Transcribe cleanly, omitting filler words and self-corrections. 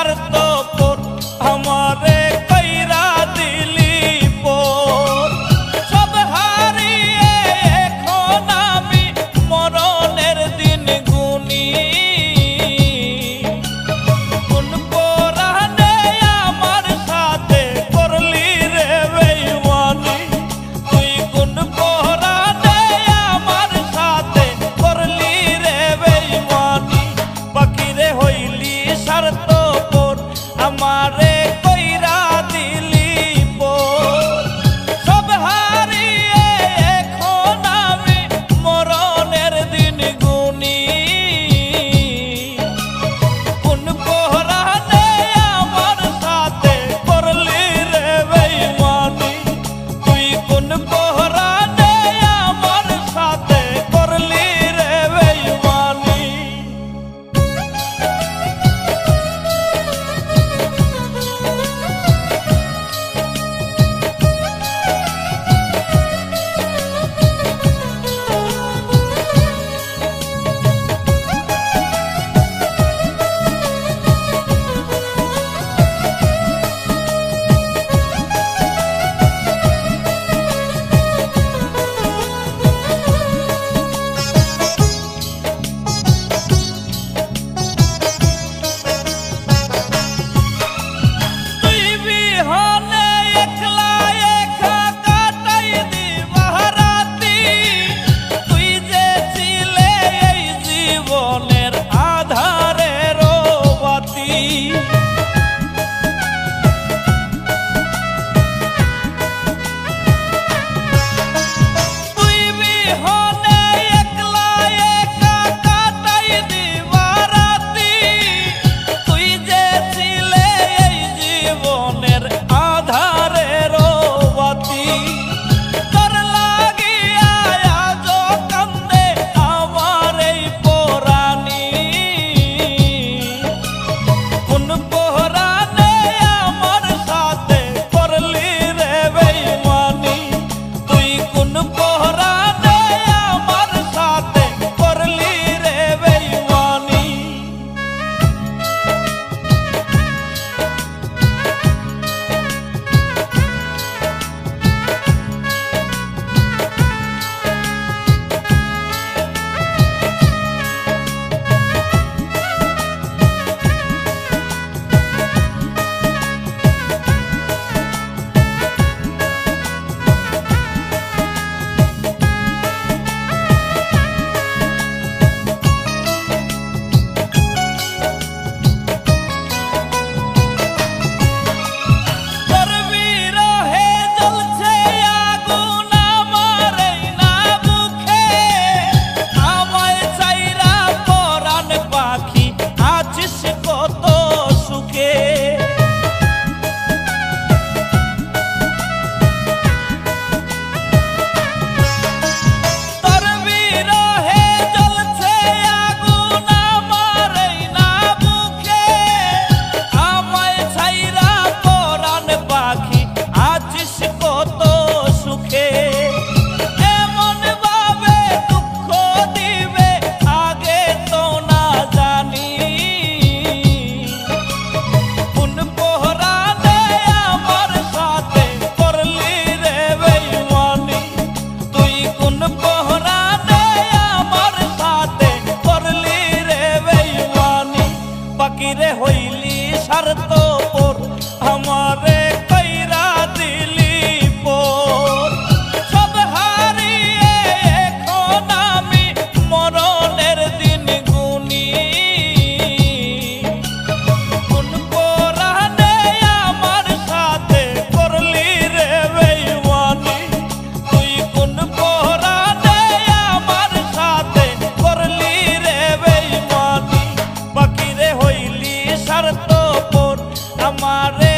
স্বার্থপর আমারে কইরা দিলি পর। সব হারিয়ে এখন আমি মরণের দিন গুনি। কোন পরাণে আমার সাথে করলি রে বেঈমানি। তুই কোন পরাণে আমার সাথে করলি রে বেঈমানি। বাকিরে হইলি স্বার্থপর আমারে কইরা দিলি পর। সব হারিয়ে এখন আমি মরণের দিন গুনি। কোন পরাণে আমার সাথে করলি রে বেঈমানি। তুই কোন পরাণে আমার সাথে করলি রে বেঈমানি। তুই বিহনে একলা একা কাটাই দিবারাতি। তুই যে ছিলে এই জীবনের আধারের বাতি। তুই বিহনে একলা একা কাটাই দিবারাতি। তুই যে ছিলে এই জীবনের আধারের বাতি। তোর লাগিয়া আজো কান্দে আমার এই পরাণী। কোন পরাণে আমার সাথে করলি রে বেঈমানি। তুই কোন পরাণে আমার সাথে করলি রে বেঈমানি। তোর বিরহে জ্বলছে আগুন আমার এই না বুকে। আমায় চাইরা পরাণ পাখি আছিস কত সুখে। তোর বিরহে জ্বলছে আগুন আমার এই না বুকে। আমায় ছাইরা পরাণ পাখি আছিস কত সুখে। এমন ভাবে দুঃখ দিবে আগে তো না জানি। কোন পরাণে আমার সাথে করলি রে বেঈমানি। তুই কোন পরাণে আমার সাথে করলি রে বেঈমানি। বাকিরে হইলি স্বার্থপর আমারে কইরা দিলি পর। সব হারিয়ে এখন আমি মরণের দিন গুনি। কোন পরাণে আমার সাথে করলি রে বেঈমানি। তুই কোন পরাণে আমার সাথে করলি রে বেঈমানি। বাকিরে হইলি স্বার্থপর আমারে